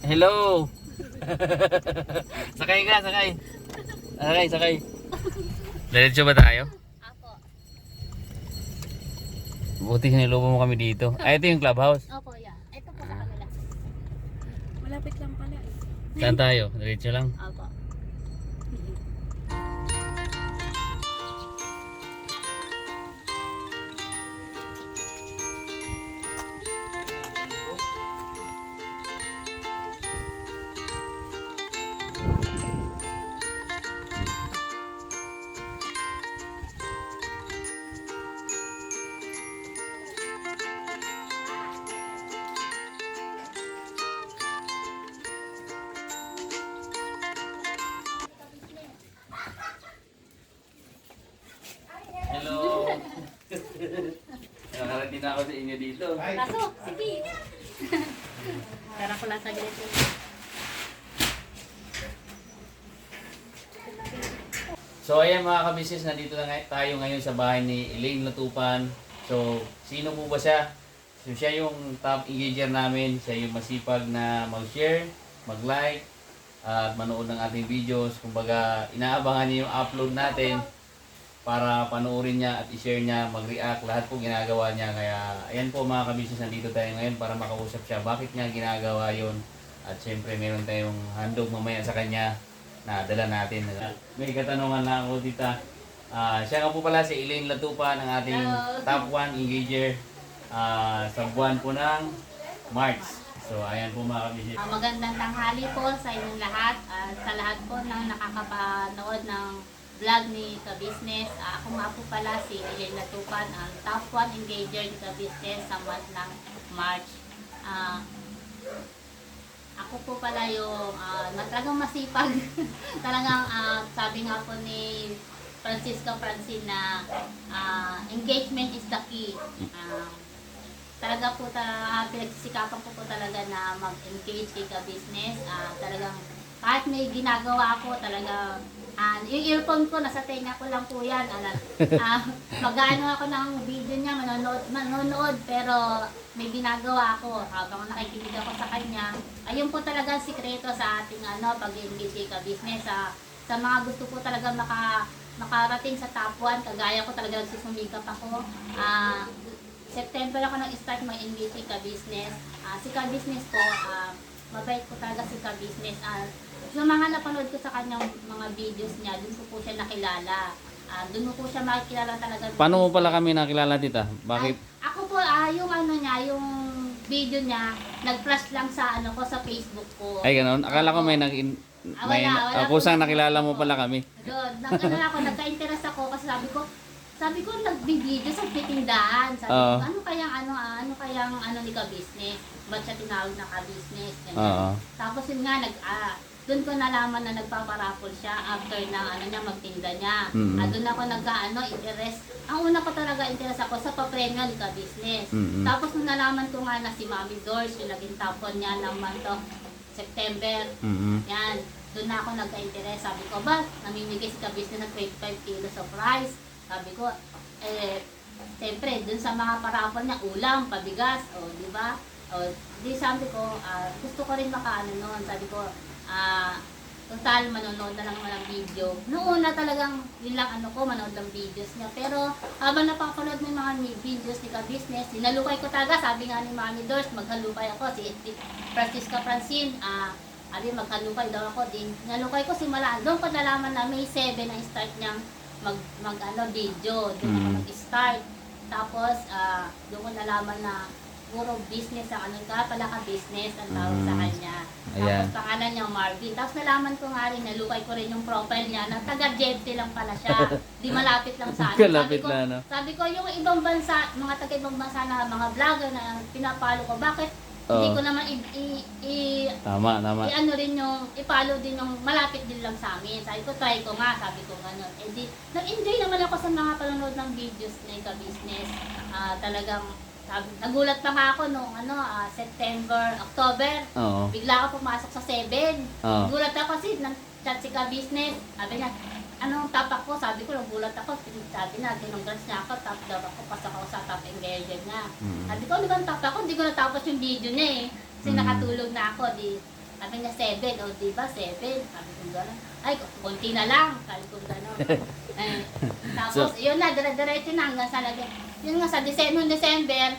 Hello! Sakay ka, sakay. Sakay. Diretso ba tayo? Apo. Buti nilubo mo kami dito. Ay, ito yung clubhouse. Opo, yeah. Ito po sa kanila. Malapit lang pala eh. Saan tayo? Diretso lang. Opo. Hello! Nakarating na ako sa inyo dito. Pasok, sige. Tara ko lang sa ganito. So ayan mga kabisnes, nandito na tayo ngayon sa bahay ni Elaine Latupan. So sino po ba siya? So siya yung top engager namin. Siya yung masipag na mag-share, mag-like, at manood ng ating videos. Kumbaga inaabangan niya yung upload natin para panoorin niya at i-share niya, mag-react, lahat po ginagawa niya. Kaya ayan po mga kabisnes, nandito tayo ngayon para makausap siya. Bakit niya ginagawa yon? At syempre meron tayong handog mamaya sa kanya na dala natin. May katanungan lang ako tita. Siya nga po pala si Elaine Latupan, ang ating Hello. top 1 engager sa buwan po ng March. So ayan po mga kabisnes. Magandang tanghali po sa inyong lahat. Sa lahat po ng nakakapanood ng vlog ni Ka-Business. Ako nga po pala si Elaine Latupan, ang top 1 engager ni Ka-Business sa month ng March. Ako po pala yung talagang masipag. Talagang sabi nga po ni Francisco Francine na engagement is the key. Talaga po pinagsisikapan ko po talaga na mag-engage kay Ka-Business. Talagang kahit may ginagawa ako talaga yung earphone ko nasa tenga ko lang po yan. Mag-ano ako ng video niya, manonood pero may ginagawa ako habang nakikinig ako sa kanya. Ayun po talaga ang sikreto sa ating pag-engage kay Ka-Business. Sa mga gusto po talaga makarating sa top 1, kagaya ko talaga nagsusumikap ako. September ako nag-start mag-engage kay Ka-Business. Si Ka-Business po, mabait po talaga si Ka-Business. Yung mga napanood ko sa kanyang mga videos niya, dun ko po siya nakilala. Dun ko po siya makikilala talaga. Paano mo pala kami nakilala tita? Bakit? Ako po, yung yung video niya, nag-flash lang sa ko sa Facebook ko. Ay ganoon? Akala ko may Wala kusang po. nakilala mo pala kami. Doon, nagka-interest ako kasi sabi ko nag-video sa titindahan. Sabi ko, ano kayang ni Ka-Business? Ba't siya tinawag na Ka-Business? Oo. Tapos yun nga, doon ko nalaman na nagpaparapol siya after na niya magtinda niya. Mm-hmm. Doon ako interest. Ang una ko talaga interest ako sa papremyo ni Ka-Business. Mm-hmm. Tapos nung nalaman ko nga na si Mami Doors, yung naging tapon niya ng month of September. Mm-hmm. Yan, doon na ako nagka-interest. Sabi ko, ba, namimigay si Ka-Business ng 25 kilos of rice. Sabi ko, siyempre, dun sa mga parapol niya, ulam, pabigas, di ba? Di sabi ko, gusto ko rin makaano noon. Sabi ko, total, manonood na lang ng video. Noong una talagang, yun lang manood ng videos niya. Pero, habang napapanood ng mga videos ni Ka-Business, sinalukay ko talaga, sabi nga ni Mami Doors, maghalukay ako, si Francisca Francine, maghalukay daw ako din. Nalukay ko simula, doon ko nalaman na May 7 ang start niyang video. Doon ako mag-start. Tapos, doon ko nalaman na puro business ang pala Ka-Business ang tawag sa kanya. Ayan. Tapos pangalan niya Marvin. Tapos nalaman ko nga rin, nalukay ko rin yung profile niya na taga-Jebte lang pala siya. Di malapit lang sa akin. Kalapit na, no? Sabi ko, yung ibang bansa, mga taga-ibang bansa na mga vlogger na pinapalo ko, bakit hindi ko naman Tama. i-follow din yung malapit din lang sa amin. Sabi ko, try ko nga, sabi ko gano'n. Nag-enjoy naman ako sa mga panonood ng videos na Ka-Business. Talagang, nagulat pa nga ako nung September, October. Oo. Bigla ako pumasok sa 7. Oo. Nagulat ako kasi nag-chat si Ka-Business. Sabi niya, anong tapak ko? Sabi ko, nagulat ako. Sabi na, congrats niya ako. Top daw ako. Pasok ako sa top engager niya. Sabi ko, ano ba ang tapak ko? Hindi ko natapos yung video niya eh. Kasi nakatulog na ako. Sabi niya 7, o diba 7? Sabi ko gano'n. Ay, konti na lang. Sabi ko gano'n. Tapos, yun na, dire-diretso na hanggang sa lagay. Yun nga, noong December,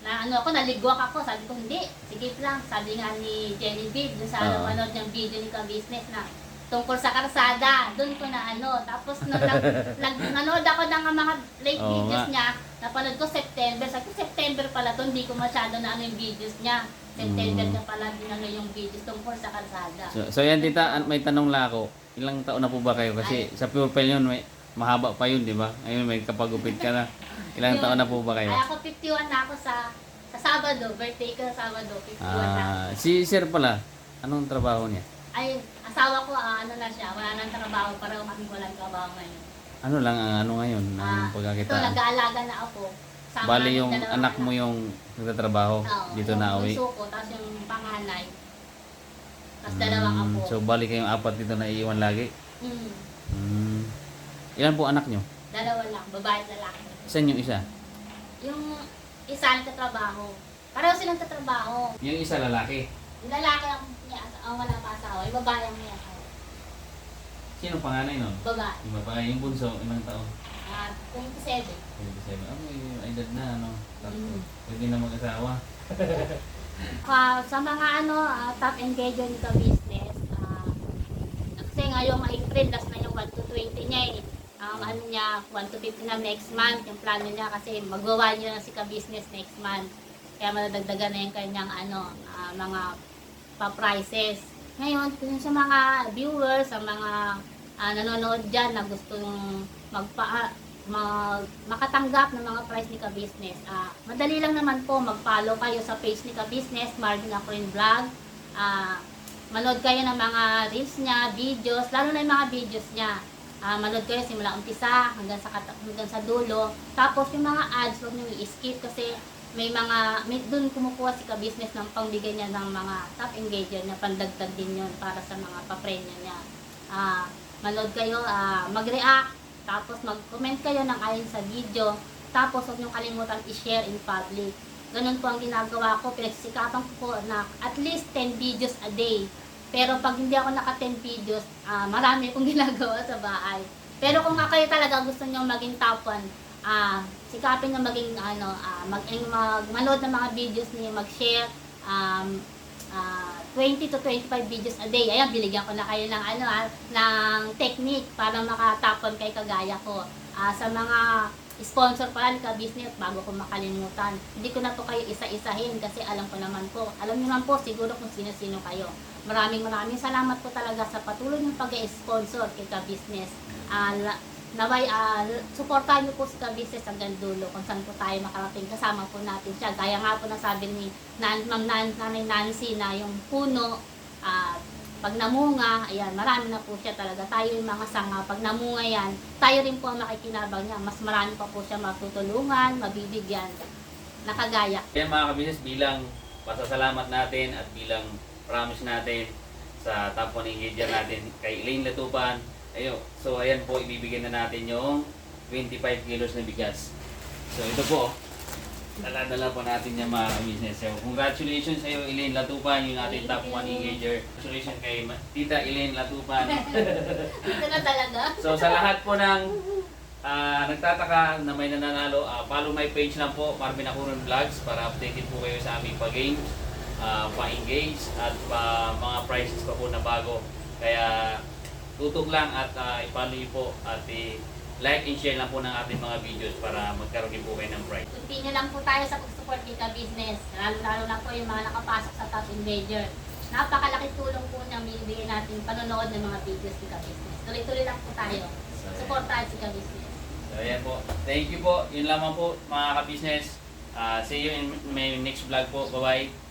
na ano ako, naligwak ako. Sabi ko, hindi, sige lang. Sabi nga ni Jenny Bib, dun sa manood ng video ni Ka-Business na tungkol sa karsada, doon ko na ano. Tapos, nanood ako ng mga late videos niya. Napanood ko September. Sabi ko, September pala to, hindi ko masyado na ano yung videos niya. September na pala din ano yung videos tungkol sa kalsada. So yan tita, may tanong lang ako. Ilang taon na po ba kayo? Kasi sa Pure Pel yun, may mahaba pa yun, di ba? Ngayon may kapagupit ka na. Ilang taon na po ba kayo? Ay, ako 51 na ako sa Sabado. Birthday ko sa Sabado, 51 na ako. Si Sir pala, anong trabaho niya? Ay, asawa ko, ano na siya, wala nang trabaho. Pareho kami walang trabaho ngayon. Ano lang ang ano ngayon, ang Ito, pagkakitaan? nag-aalaga na ako. Sama Bali namin yung dalawang anak mo yung nagtatrabaho Oo, dito yung na uwi. bunso ko, tapos yung panganay. Tapos dalawang apo. So bali kayong apat dito na iiwan lagi? Mm. Ilan po anak nyo? Dalawa lang, babae at lalaki. Saan yung isa? Yung isa nagtatrabaho. Pareho silang tatrabaho. Yung isa lalaki. Yung lalaki ang wala pa asawa, yung babae ang may asawa. Sino panganay nun? Babae. Yung babae, yung bunso, ilang taon? 27. 27. May edad na, ano? Mm. Pwede na mag-asawa. Sa mga top engager nito business, kasi ngayong April, last na yung 1 to 20 niya eh. Ang ano niya, 1 to 50 na next month, yung plano niya kasi magwa 1 year na si ka-business next month. Kaya madadagdagan na yung kanyang mga pa-prices. Ngayon, kung sa mga viewers, sa mga nanonood dyan na gustong makatanggap ng mga price ni Ka-Business, madali lang naman po mag-follow kayo sa page ni Ka-Business, Marvin Acrin Vlog. Manood kayo ng mga reels niya, videos, lalo na yung mga videos niya. Manood kayo simula umpisa hanggang sa dulo. Tapos yung mga ads, huwag nyo i-skip kasi may doon kumukuha si Ka-Business ng pangbigay niya ng mga top engager niya, pandagdag din yun para sa mga pa-prenya niya. Manood kayo, mag-react, tapos mag-comment kayo ng ayon sa video, tapos huwag niyong kalimutan i-share in public. Ganun po ang ginagawa ko, pinagsikapan ko po na at least 10 videos a day. Pero pag hindi ako naka 10 videos, marami akong ginagawa sa bahay. Pero kung kayo talaga gusto niyo maging top 1, sikapin na maging manood ng mga videos niya, mag-share, 20 to 25 videos a day. Ayan, binigyan ko na kayo ng ng technique para makatapon kay kagaya ko. Sa mga sponsor pala ni Ka-Business, bago ko makalimutan, hindi ko na po kayo isa-isahin kasi alam ko naman po. Alam niyo naman po siguro kung sino-sino kayo. Maraming salamat po talaga sa patuloy ng pag-sponsor kay Ka-Business. Naway, supportahan niyo po si Ka-Business hanggang dulo kung saan po tayo makarating. Kasama po natin siya. Gaya nga po na sabi ni Nanay Nancy na yung puno, pag namunga, ayan, marami na po siya talaga. Tayo yung mga sanga, pag namunga yan, tayo rin po ang makikinabang niya. Mas marami pa po siya matutulungan, mabibigyan, nakagaya. Kaya mga ka-business, bilang pasasalamat natin at bilang promise natin sa top 1 engager natin kay Elaine Latupan, so ayan po, ibibigyan na natin yung 25 kilos na bigas. So ito po, dala-dala po natin yung mga business. So congratulations sa iyo, Elaine Latupan, yung ating top 1 engager. Congratulations kay Tita Elaine Latupan. Ito na talaga. So sa lahat po ng nagtataka na may nananalo, follow my page lang po, Marvin Acrin Vlogs, para updated po kayo sa aming pa-games, pa-engage at mga prizes pa po na bago. Kaya tutok lang at i-follow niyo po at like and share lang po ng ating mga videos para magkaroon din po kayo ng prize. Continue lang po tayo sa pag-support kay Ka-Business. Lalo na po yung mga nakapasok sa top engager. Napakalaki tulong po niyang binibigay natin panonood ng mga videos ni Ka-Business. Tuloy-tuloy lang po tayo. Supportahan si Ka-Business. So ayan po. Thank you po. Yun lamang po mga ka-business. See you in my next vlog po. Bye-bye.